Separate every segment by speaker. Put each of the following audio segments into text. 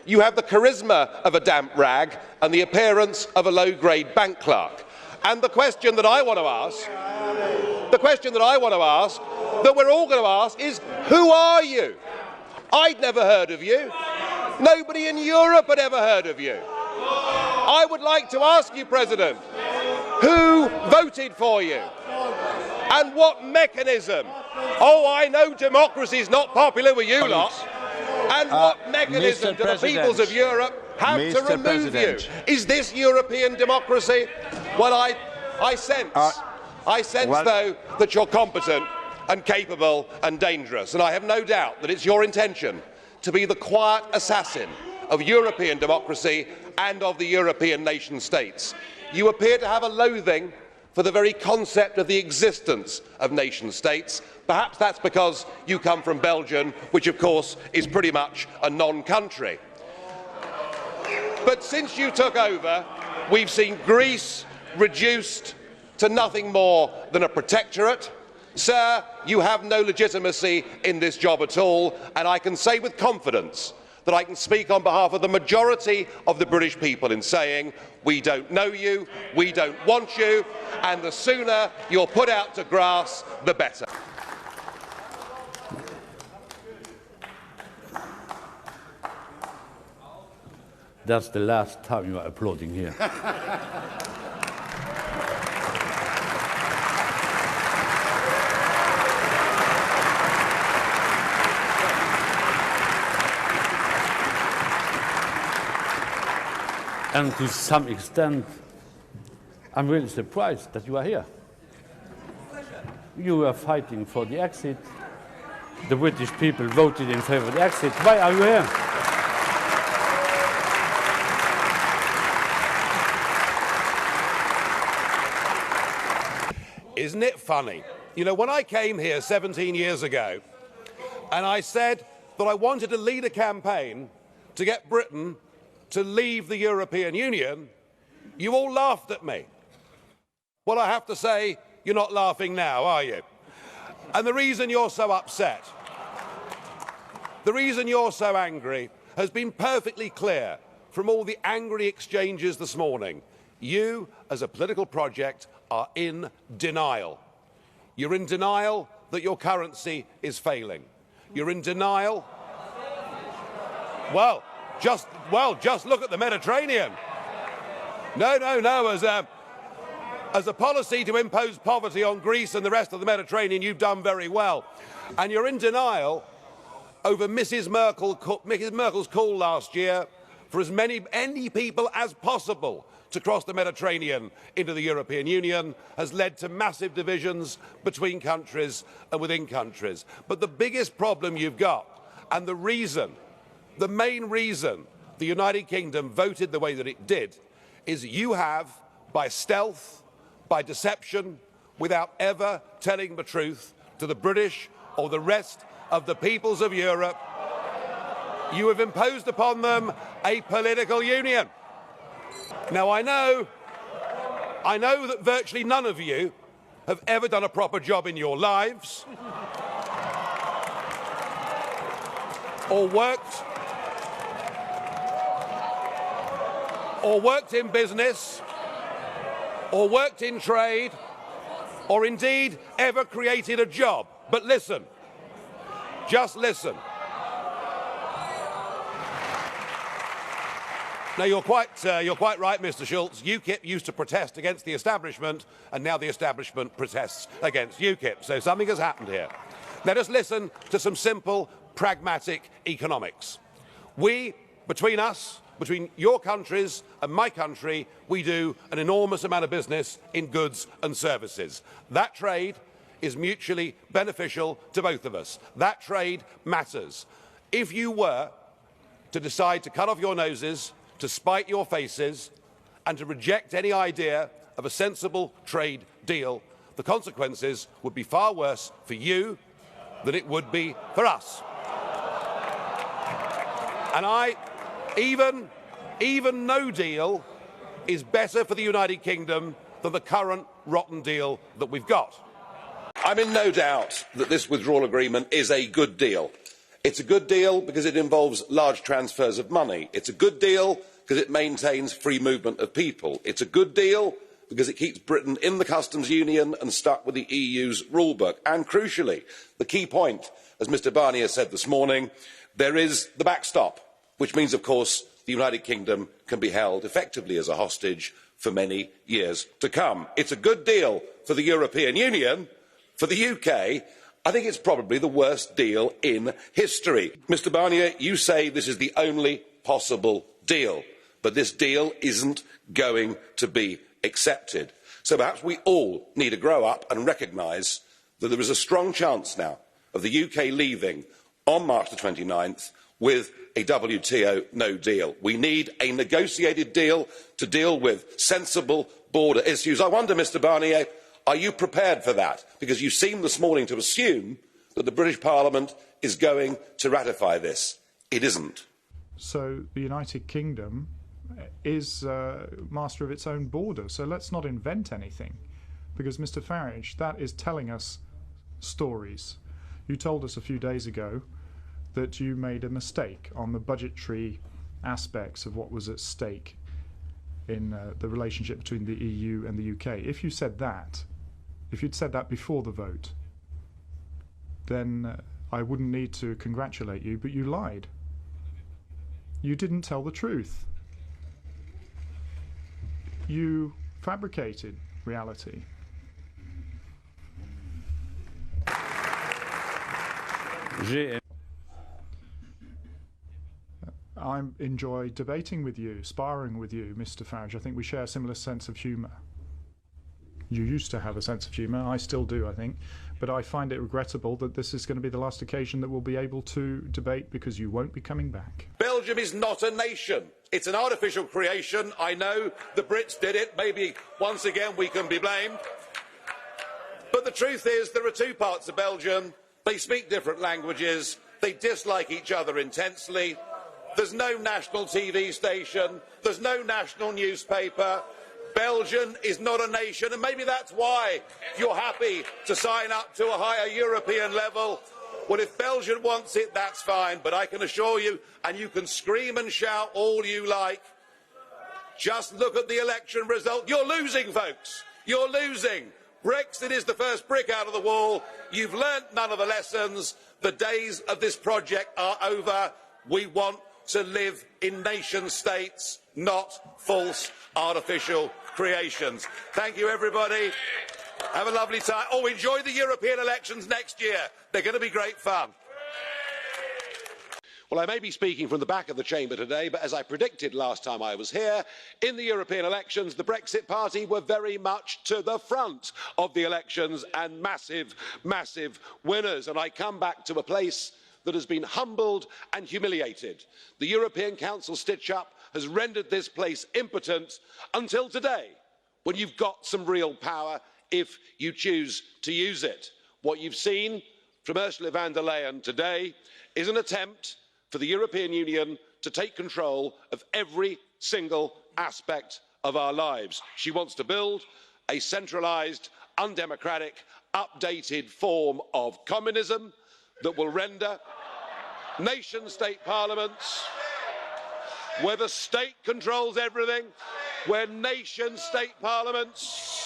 Speaker 1: You have the charisma of a damp rag and the appearance of a low-grade bank clerk. And the question that I want to ask, that we're all going to ask is, who are you? I'd never heard of you. Nobody in Europe had ever heard of you. I would like to ask you, President, who voted for you? And what mechanism? Oh, I know democracy is not popular with you lot. And what mechanism do the peoples of Europe have to remove you? Is this European democracy? Well, I sense, though, that you're competent and capable and dangerous, and I have no doubt that it's your intention to be the quiet assassin of European democracy and of the European nation states. You appear to have a loathing for the very concept of the existence of nation states. Perhaps that's because you come from Belgium, which of course is pretty much a non-country. But since you took over, we've seen Greece reduced to nothing more than a protectorate. Sir, you have no legitimacy in this job at all, and I can say with confidence that I can speak on behalf of the majority of the British people in saying we don't know you, we don't want you, and the sooner you're put out to grass, the better.
Speaker 2: That's the last time you are applauding here. And to some extent, I'm really surprised that you are here. You are fighting for the exit. The British people voted in favor of the exit. Why are you here?
Speaker 1: Isn't it funny? You know, when I came here 17 years ago, and I said that I wanted to lead a campaign to get Britain to leave the European Union, you all laughed at me. Well, I have to say, you're not laughing now, are you? And the reason you're so upset, the reason you're so angry, has been perfectly clear from all the angry exchanges this morning. You, as a political project, are in denial. You're in denial that your currency is failing. You're in denial. Well, just look at the Mediterranean. No. As a policy to impose poverty on Greece and the rest of the Mediterranean, you've done very well. And you're in denial over Mrs. Merkel's call last year for as many people as possible to cross the Mediterranean into the European Union has led to massive divisions between countries and within countries. But the biggest problem you've got, and the main reason the United Kingdom voted the way that it did, is you have, by stealth, by deception, without ever telling the truth to the British or the rest of the peoples of Europe, you have imposed upon them a political union. Now, I know that virtually none of you have ever done a proper job in your lives, or worked in business, or worked in trade, or indeed ever created a job. But listen, just listen. Now, you're quite right, Mr. Schulz. UKIP used to protest against the establishment, and now the establishment protests against UKIP. So something has happened here. Let us listen to some simple, pragmatic economics. Between your countries and my country, we do an enormous amount of business in goods and services. That trade is mutually beneficial to both of us. That trade matters. If you were to decide to cut off your noses, to spite your faces, and to reject any idea of a sensible trade deal, the consequences would be far worse for you than it would be for us. And even no deal is better for the United Kingdom than the current rotten deal that we've got. I'm in no doubt that this withdrawal agreement is a good deal. It's a good deal because it involves large transfers of money. It's a good deal because it maintains free movement of people. It's a good deal because it keeps Britain in the customs union and stuck with the EU's rulebook. And crucially, the key point, as Mr Barnier said this morning, there is the backstop, which means, of course, the United Kingdom can be held effectively as a hostage for many years to come. It's a good deal for the European Union. For the UK, I think it's probably the worst deal in history. Mr Barnier, you say this is the only possible deal, but this deal isn't going to be accepted. So perhaps we all need to grow up and recognise that there is a strong chance now of the UK leaving on March the 29th with a WTO no deal. We need a negotiated deal to deal with sensible border issues. I wonder, Mr Barnier, are you prepared for that? Because you seem this morning to assume that the British Parliament is going to ratify this. It isn't.
Speaker 3: So the United Kingdom is master of its own border. So let's not invent anything. Because, Mr Farage, that is telling us stories. You told us a few days ago that you made a mistake on the budgetary aspects of what was at stake in the relationship between the EU and the UK. If you said that, if you'd said that before the vote, then I wouldn't need to congratulate you, but you lied. You didn't tell the truth. You fabricated reality. I enjoy debating with you, sparring with you, Mr Farage. I think we share a similar sense of humour. You used to have a sense of humour, I still do, I think, but I find it regrettable that this is going to be the last occasion that we'll be able to debate because you won't be coming back.
Speaker 1: Belgium is not a nation. It's an artificial creation. I know the Brits did it. Maybe once again we can be blamed. But the truth is there are two parts of Belgium. They speak different languages. They dislike each other intensely. There's no national TV station. There's no national newspaper. Belgium is not a nation, and maybe that's why you're happy to sign up to a higher European level. Well, if Belgium wants it, that's fine, but I can assure you, and you can scream and shout all you like, just look at the election result. You're losing, folks. You're losing. Brexit is the first brick out of the wall. You've learnt none of the lessons. The days of this project are over. We want to live in nation states, not false artificial creations. Thank you, everybody. Have a lovely time. Oh, enjoy the European elections next year. They're going to be great fun. Well, I may be speaking from the back of the chamber today, but as I predicted last time I was here, in the European elections, the Brexit Party were very much to the front of the elections and massive, massive winners. And I come back to a place that has been humbled and humiliated. The European Council stitch-up has rendered this place impotent until today, when you've got some real power if you choose to use it. What you've seen from Ursula von der Leyen today is an attempt for the European Union to take control of every single aspect of our lives. She wants to build a centralised, undemocratic, updated form of communism that will render nation-state parliaments, where the state controls everything, where nation-state parliaments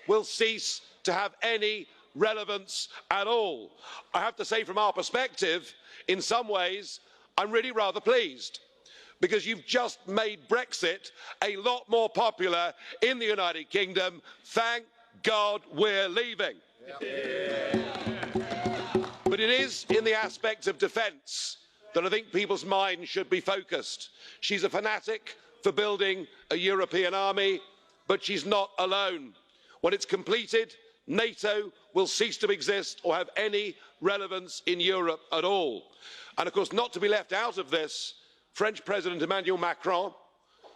Speaker 1: will cease to have any relevance at all. I have to say, from our perspective, in some ways, I'm really rather pleased, because you've just made Brexit a lot more popular in the United Kingdom. Thank God we're leaving. But it is in the aspect of defence that I think people's minds should be focused. She's a fanatic for building a European army, but she's not alone. When it's completed, NATO will cease to exist or have any relevance in Europe at all. And of course, not to be left out of this, French President Emmanuel Macron,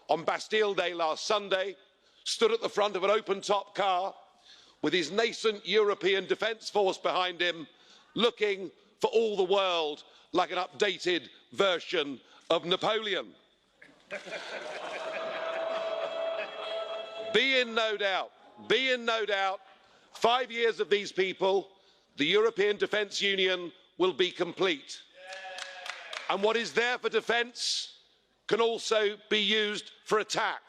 Speaker 1: on Bastille Day last Sunday, stood at the front of an open-top car with his nascent European Defence Force behind him, looking for all the world like an updated version of Napoleon. Be in no doubt, 5 years of these people, the European Defence Union will be complete. And what is there for defence can also be used for attack.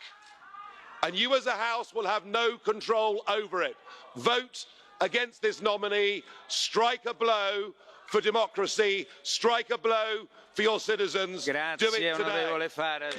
Speaker 1: And you as a House will have no control over it. Vote against this nominee, strike a blow for democracy, strike a blow for your citizens.
Speaker 4: Grazie,
Speaker 1: do it today.
Speaker 4: onorevole Farage.